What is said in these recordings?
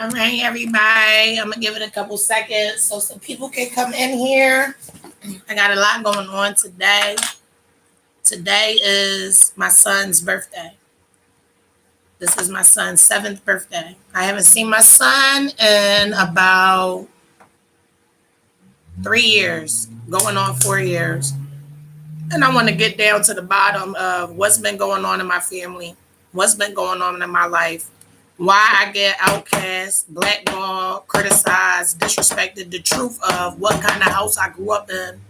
All right, everybody. I'm gonna give it a couple seconds so some people can come in here. I got a lot going on today. Today is my son's birthday. This is my son's 7th birthday. I haven't seen my son in about 3 years, going on 4 years. And I want to get down to the bottom of what's been going on in my family, what's been going on in my life, why I get outcast, blackballed, criticized, disrespected, the truth of what kind of house I grew up in,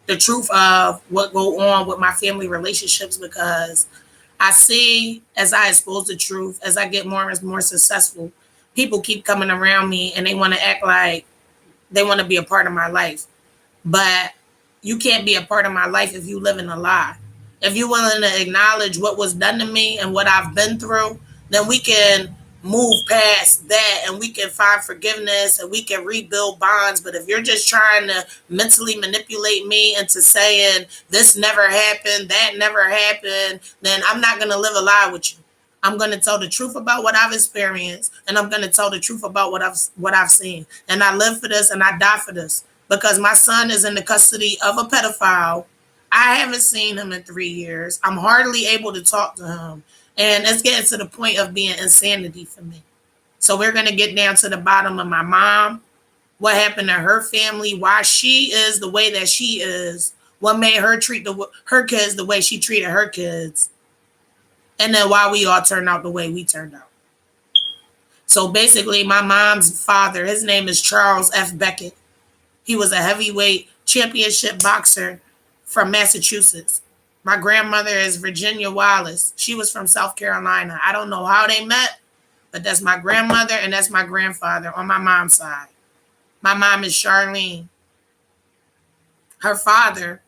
the truth of what go on with my family relationships, because I see as I expose the truth, as I get more and more successful, people keep coming around me and they want to act like they want to be a part of my life. But you can't be a part of my life if you live in a lie. If you're willing to acknowledge what was done to me and what I've been through, then we can move past that and we can find forgiveness and we can rebuild bonds. But if you're just trying to mentally manipulate me into saying this never happened, that never happened, then I'm not going to live a lie with you. I'm going to tell the truth about what I've experienced, and I'm going to tell the truth about what I've seen. And I live for this and I die for this because my son is in the custody of a pedophile. I haven't seen him in 3 years. I'm hardly able to talk to him. And it's getting to the point of being insanity for me. So we're going to get down to the bottom of my mom, what happened to her family, why she is the way that she is, what made her treat her kids the way she treated her kids, and then why we all turned out the way we turned out. So basically, my mom's father, his name is Charles F. Beckett. He was a heavyweight championship boxer from Massachusetts. My grandmother is Virginia Wallace. She was from South Carolina. I don't know how they met, but that's my grandmother and that's my grandfather on my mom's side. My mom is Charlene. Her father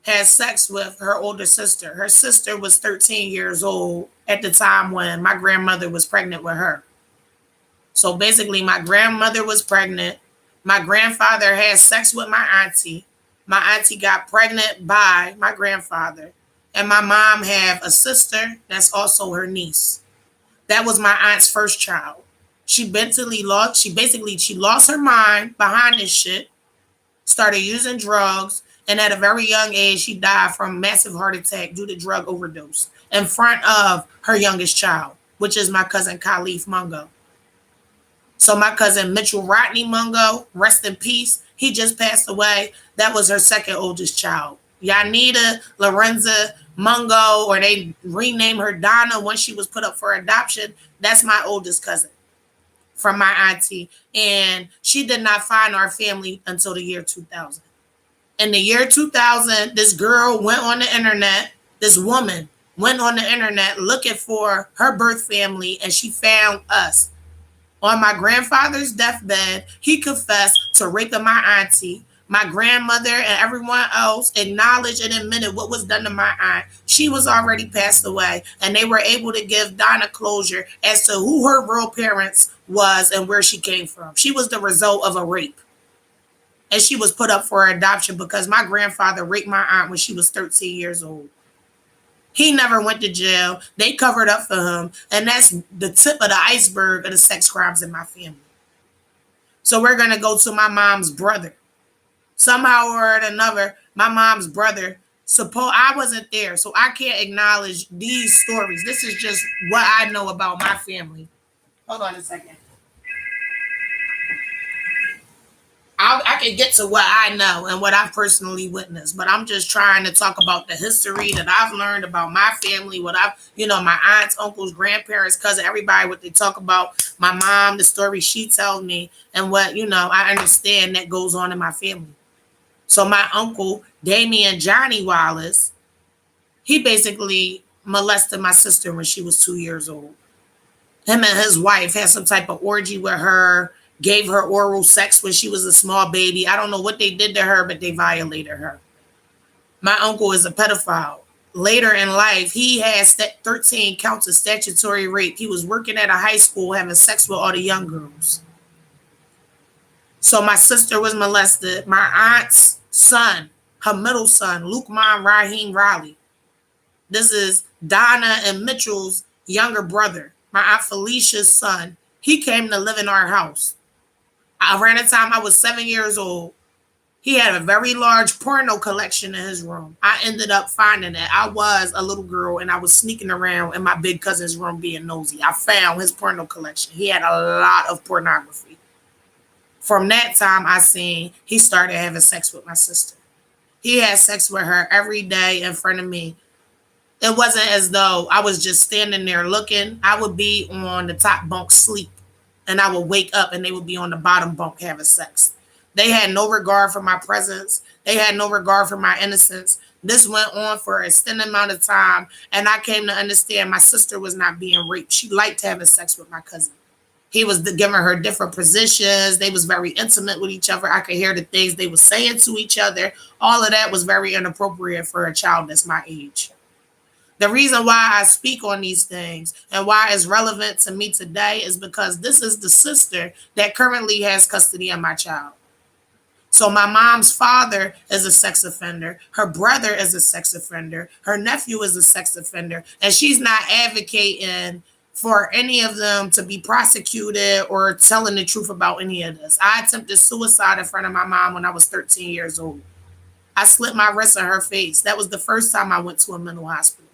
had sex with her older sister. Her sister was 13 years old at the time when my grandmother was pregnant with her. So basically, my grandmother was pregnant. My grandfather had sex with my auntie. My auntie got pregnant by my grandfather. And my mom had a sister that's also her niece. That was my aunt's first child. She basically lost her mind behind this shit, started using drugs, and at a very young age, she died from massive heart attack due to drug overdose in front of her youngest child, which is my cousin Khalif Mungo. So my cousin Mitchell Rodney Mungo, rest in peace, he just passed away. That was her second oldest child. Yanita Lorenza Mungo, or they renamed her Donna when she was put up for adoption. That's my oldest cousin from my auntie. And she did not find our family until the year 2000. In the year 2000, this girl went on the internet, this woman went on the internet looking for her birth family, and she found us. On my grandfather's deathbed, he confessed to raping my auntie. My grandmother and everyone else acknowledged and admitted what was done to my aunt. She was already passed away, and they were able to give Donna closure as to who her real parents was and where she came from. She was the result of a rape. And she was put up for adoption because my grandfather raped my aunt when she was 13 years old. He never went to jail. They covered up for him. And that's the tip of the iceberg of the sex crimes in my family. So we're going to go to my mom's brother. Somehow or another, my mom's brother, I wasn't there, so I can't acknowledge these stories. This is just what I know about my family. Hold on a second. I can get to what I know and what I've personally witnessed, but I'm just trying to talk about the history that I've learned about my family, my aunts, uncles, grandparents, cousin, everybody, what they talk about, my mom, the story she tells me, and what, I understand that goes on in my family. So my uncle, Damian Johnny Wallace, he basically molested my sister when she was 2 years old. Him and his wife had some type of orgy with her, gave her oral sex when she was a small baby. I don't know what they did to her, but they violated her. My uncle is a pedophile. Later in life, he had 13 counts of statutory rape. He was working at a high school having sex with all the young girls. So my sister was molested. My aunt's son, her middle son, Lukman Raheem Riley. This is Donna and Mitchell's younger brother, my aunt Felicia's son. He came to live in our house. Around the time I was 7 years old, he had a very large porno collection in his room. I ended up finding it. I was a little girl and I was sneaking around in my big cousin's room being nosy. I found his porno collection. He had a lot of pornography. From that time, I seen he started having sex with my sister. He had sex with her every day in front of me. It wasn't as though I was just standing there looking. I would be on the top bunk sleep and I would wake up and they would be on the bottom bunk having sex. They had no regard for my presence. They had no regard for my innocence. This went on for an extended amount of time, and I came to understand my sister was not being raped. She liked having sex with my cousin. He was giving her different positions. They was very intimate with each other. I could hear the things they were saying to each other. All of that was very inappropriate for a child that's my age. The reason why I speak on these things and why it's relevant to me today is because this is the sister that currently has custody of my child. So my mom's father is a sex offender. Her brother is a sex offender. Her nephew is a sex offender. And she's not advocating for any of them to be prosecuted or telling the truth about any of this. I attempted suicide in front of my mom when I was 13 years old. I slit my wrist in her face. That was the first time I went to a mental hospital.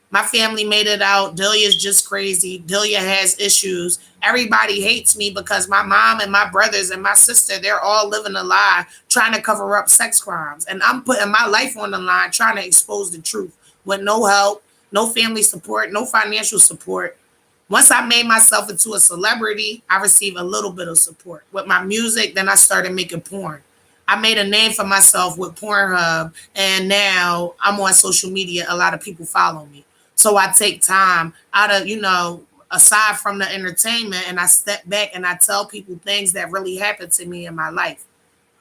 My family made it out. Delia's just crazy. Delia has issues. Everybody hates me because my mom and my brothers and my sister, they're all living a lie, trying to cover up sex crimes. And I'm putting my life on the line, trying to expose the truth with no help, no family support, no financial support. Once I made myself into a celebrity, I received a little bit of support. With my music, then I started making porn. I made a name for myself with Pornhub, and now I'm on social media. A lot of people follow me. So I take time out of, aside from the entertainment, and I step back and I tell people things that really happened to me in my life.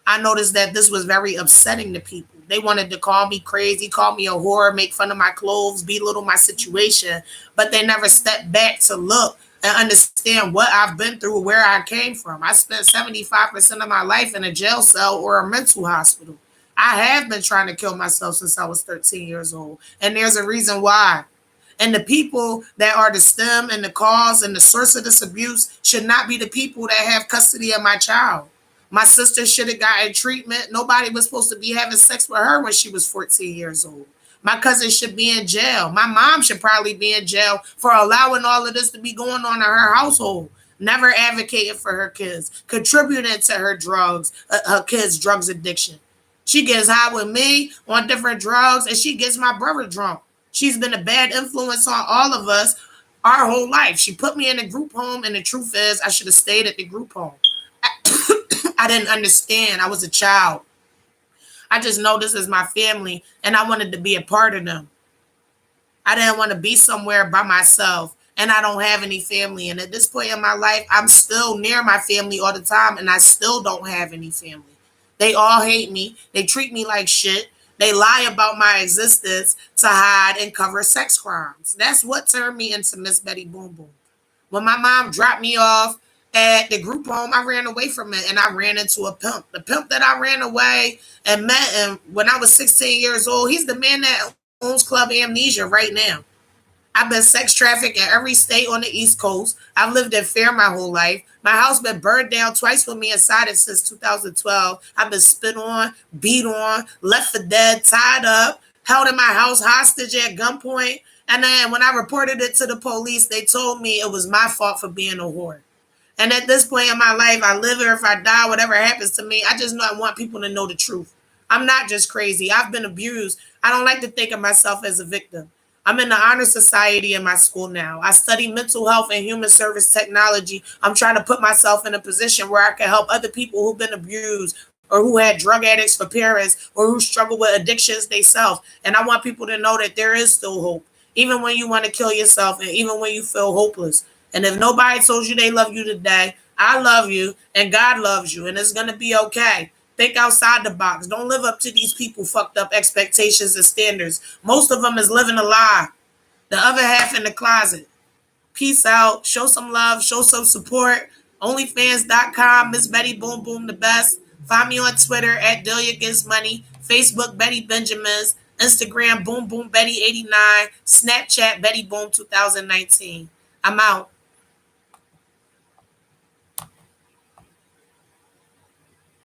I noticed that this was very upsetting to people. They wanted to call me crazy, call me a whore, make fun of my clothes, belittle my situation, but they never stepped back to look and understand what I've been through, where I came from. I spent 75% of my life in a jail cell or a mental hospital. I have been trying to kill myself since I was 13 years old, and there's a reason why. And the people that are the stem and the cause and the source of this abuse should not be the people that have custody of my child. My sister should have gotten treatment. Nobody was supposed to be having sex with her when she was 14 years old. My cousin should be in jail. My mom should probably be in jail for allowing all of this to be going on in her household. Never advocating for her kids, contributing to her kids' drugs addiction. She gets high with me on different drugs, and she gets my brother drunk. She's been a bad influence on all of us our whole life. She put me in a group home, and the truth is, I should have stayed at the group home. I didn't understand. I was a child. I just know this is my family, and I wanted to be a part of them. I didn't want to be somewhere by myself, and I don't have any family. And at this point in my life, I'm still near my family all the time, and I still don't have any family. They all hate me. They treat me like shit. They lie about my existence to hide and cover sex crimes. That's what turned me into Miss Betty Boom Boom. When my mom dropped me off at the group home, I ran away from it and I ran into a pimp. The pimp that I ran away and met him when I was 16 years old, he's the man that owns Club Amnesia right now. I've been sex trafficked in every state on the East Coast. I've lived in fear my whole life. My house been burned down twice with me inside it since 2012. I've been spit on, beat on, left for dead, tied up, held in my house hostage at gunpoint. And then when I reported it to the police, they told me it was my fault for being a whore. And at this point in my life, I live or if I die, whatever happens to me, I just know I want people to know the truth. I'm not just crazy. I've been abused. I don't like to think of myself as a victim. I'm in the honor society in my school now. I study mental health and human service technology. I'm trying to put myself in a position where I can help other people who've been abused or who had drug addicts for parents or who struggle with addictions themselves. And I want people to know that there is still hope, even when you want to kill yourself and even when you feel hopeless. And if nobody told you they love you today, I love you and God loves you and it's going to be okay. Think outside the box. Don't live up to these people fucked up expectations and standards. Most of them is living a lie. The other half in the closet. Peace out. Show some love. Show some support. OnlyFans.com. Miss Betty Boom Boom the best. Find me on Twitter at Delia Gets Money. Facebook Betty Benjamins. Instagram Boom Boom Betty 89. Snapchat Betty Boom 2019. I'm out.